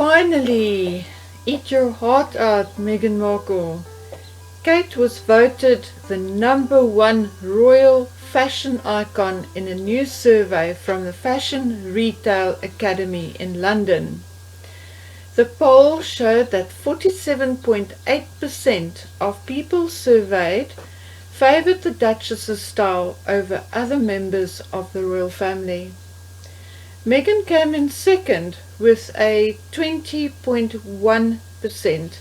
Finally, eat your heart out, Meghan Markle. Kate was voted the #1 royal fashion icon in a new survey from the Fashion Retail Academy in London. The poll showed that 47.8% of people surveyed favoured the Duchess's style over other members of the royal family. Meghan came in second with a 20.1%,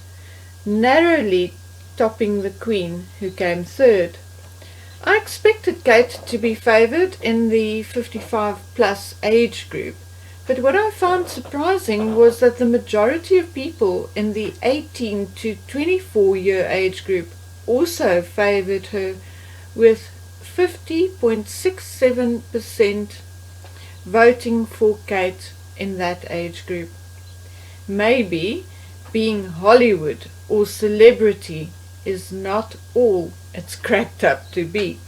narrowly topping the Queen, who came third. I expected Kate to be favoured in the 55 plus age group, but what I found surprising was that the majority of people in the 18 to 24-year age group also favoured her, with 50.67% voting for Kate in that age group. Maybe being Hollywood or celebrity is not all it's cracked up to be.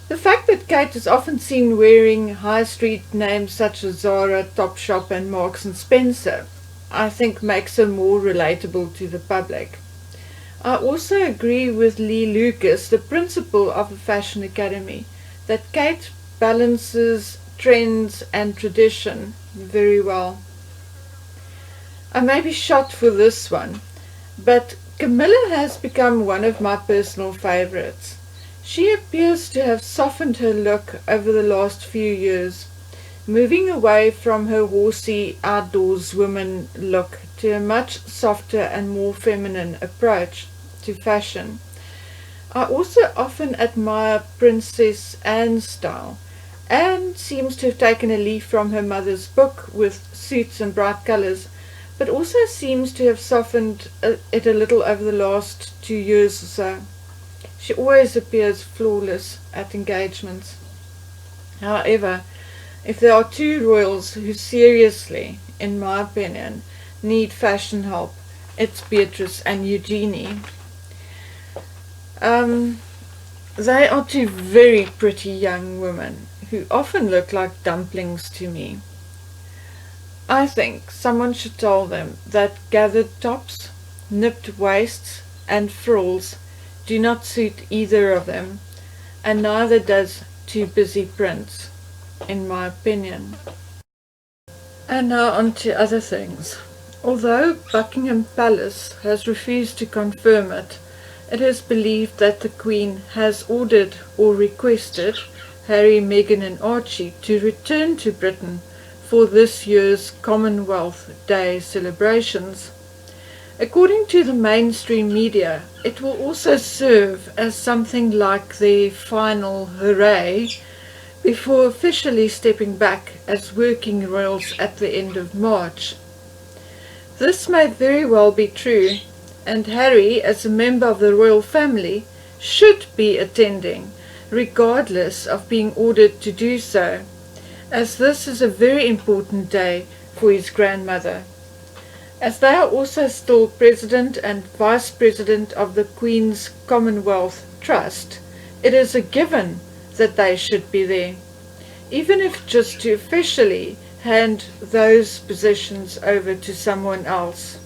The fact that Kate is often seen wearing high street names such as Zara, Topshop and Marks and Spencer, I think makes her more relatable to the public. I also agree with Lee Lucas, the principal of the Fashion Academy, that Kate balances trends and tradition very well. I may be shot for this one, but Camilla has become one of my personal favorites. She appears to have softened her look over the last few years, moving away from her horsey outdoorswoman look to a much softer and more feminine approach to fashion. I also often admire Princess Anne's style. Anne seems to have taken a leaf from her mother's book with suits and bright colours, but also seems to have softened it a little over the last 2 years or so. She always appears flawless at engagements. However, if there are two royals who seriously, in my opinion, need fashion help, it's Beatrice and Eugenie. They are two very pretty young women who often look like dumplings to me. I think someone should tell them that gathered tops, nipped waists and frills do not suit either of them, and neither does too busy prints, in my opinion. And now on to other things. Although Buckingham Palace has refused to confirm it, it is believed that the Queen has ordered or requested Harry, Meghan and Archie to return to Britain for this year's Commonwealth Day celebrations. According to the mainstream media, it will also serve as something like the final hooray before officially stepping back as working royals at the end of March. This may very well be true, and Harry, as a member of the royal family, should be attending, regardless of being ordered to do so, as this is a very important day for his grandmother. As they are also still President and Vice President of the Queen's Commonwealth Trust, it is a given that they should be there, even if just to officially hand those positions over to someone else,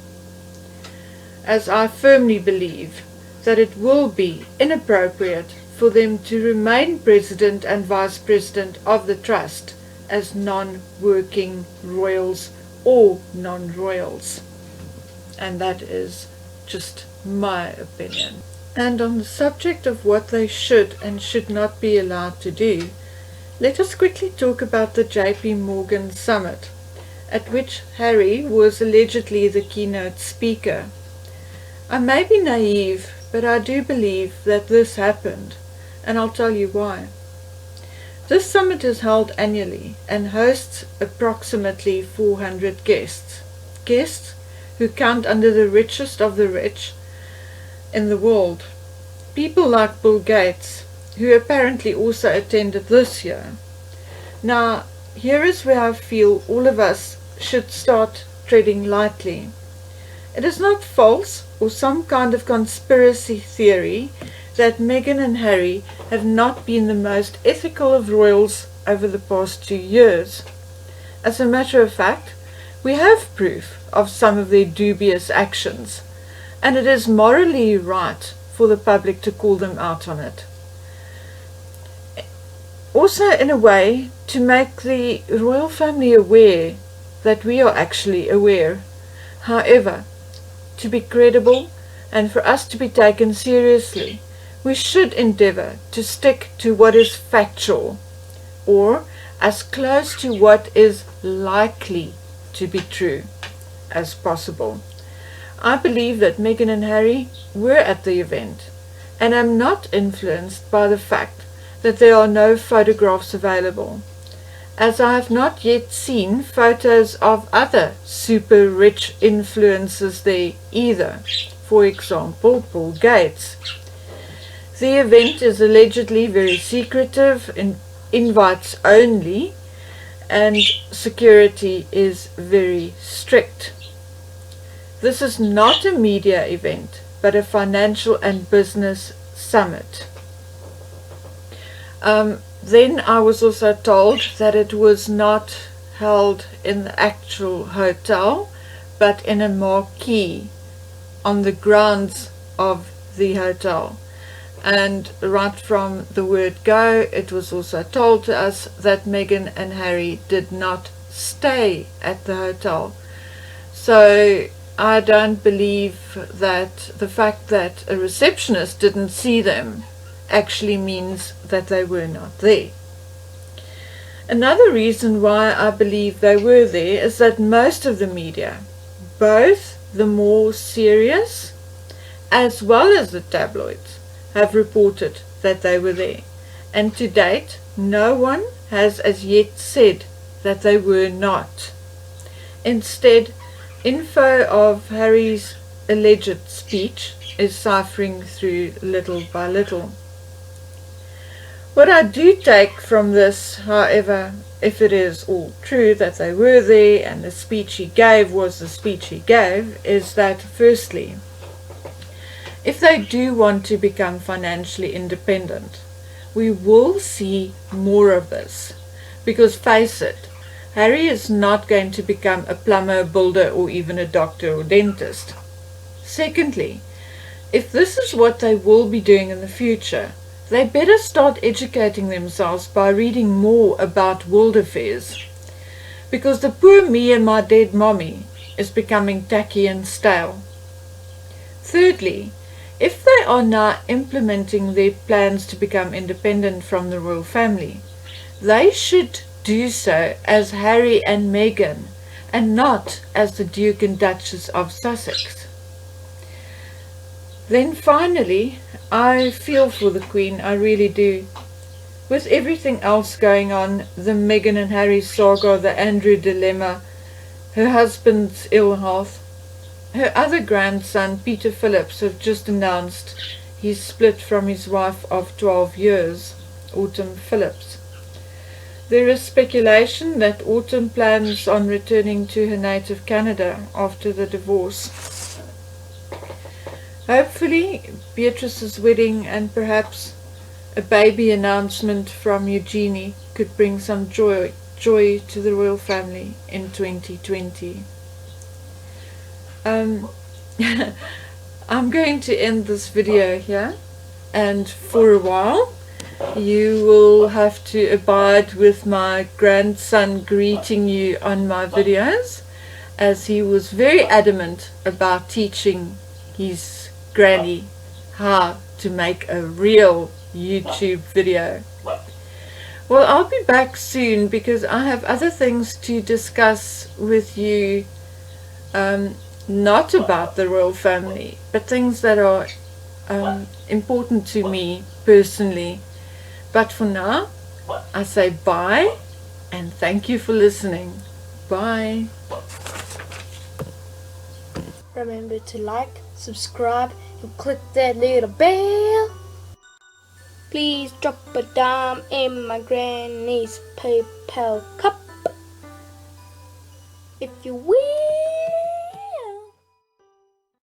as I firmly believe that it will be inappropriate for them to remain President and Vice President of the Trust as non-working royals or non-royals. And that is just my opinion. And on the subject of what they should and should not be allowed to do, let us quickly talk about the JP Morgan summit, at which Harry was allegedly the keynote speaker. I may be naive, but I do believe that this happened, and I'll tell you why. This summit is held annually and hosts approximately 400 guests who count under the richest of the rich in the world. People like Bill Gates, who apparently also attended this year. Now, here is where I feel all of us should start treading lightly. It is not false or some kind of conspiracy theory that Meghan and Harry have not been the most ethical of royals over the past 2 years. As a matter of fact, We have proof of some of their dubious actions, and it is morally right for the public to call them out on it. Also, in a way, to make the royal family aware that we are actually aware. However, to be credible and for us to be taken seriously, we should endeavour to stick to what is factual, or as close to what is likely to be true as possible. I believe that Meghan and Harry were at the event, and am not influenced by the fact that there are no photographs available, as I have not yet seen photos of other super rich influencers there either, for example Bill Gates. The event is allegedly very secretive, invites only, and security is very strict. This is not a media event, but a financial and business summit. Then I was also told that it was not held in the actual hotel, but in a marquee on the grounds of the hotel. And right from the word go, it was also told to us that Meghan and Harry did not stay at the hotel. So I don't believe that the fact that a receptionist didn't see them actually means that they were not there. Another reason why I believe they were there is that most of the media, both the more serious as well as the tabloids, have reported that they were there, and to date no one has as yet said that they were not. Instead, info of Harry's alleged speech is ciphering through little by little. What I do take from this, however, if it is all true that they were there and the speech he gave was the speech he gave, is that firstly, if they do want to become financially independent, we will see more of this. Because face it, Harry is not going to become a plumber, builder, or even a doctor or dentist. Secondly, if this is what they will be doing in the future, they better start educating themselves by reading more about world affairs, because the poor me and my dead mommy is becoming tacky and stale. Thirdly, if they are now implementing their plans to become independent from the royal family, they should do so as Harry and Meghan, and not as the Duke and Duchess of Sussex. Then finally, I feel for the Queen, I really do. With everything else going on, the Meghan and Harry saga, the Andrew dilemma, her husband's ill health, her other grandson, Peter Phillips, have just announced he's split from his wife of 12 years, Autumn Phillips. There is speculation that Autumn plans on returning to her native Canada after the divorce. Hopefully, Beatrice's wedding and perhaps a baby announcement from Eugenie could bring some joy to the royal family in 2020. I'm going to end this video here, and for a while you will have to abide with my grandson greeting you on my videos, as he was very adamant about teaching his granny how to make a real YouTube video. Well, I'll be back soon because I have other things to discuss with you, not about the royal family, but things that are important to me personally. But for now, I say bye and thank you for listening. Bye. Remember to like, subscribe, and click that little bell. Please drop a dime in my granny's PayPal cup if you will.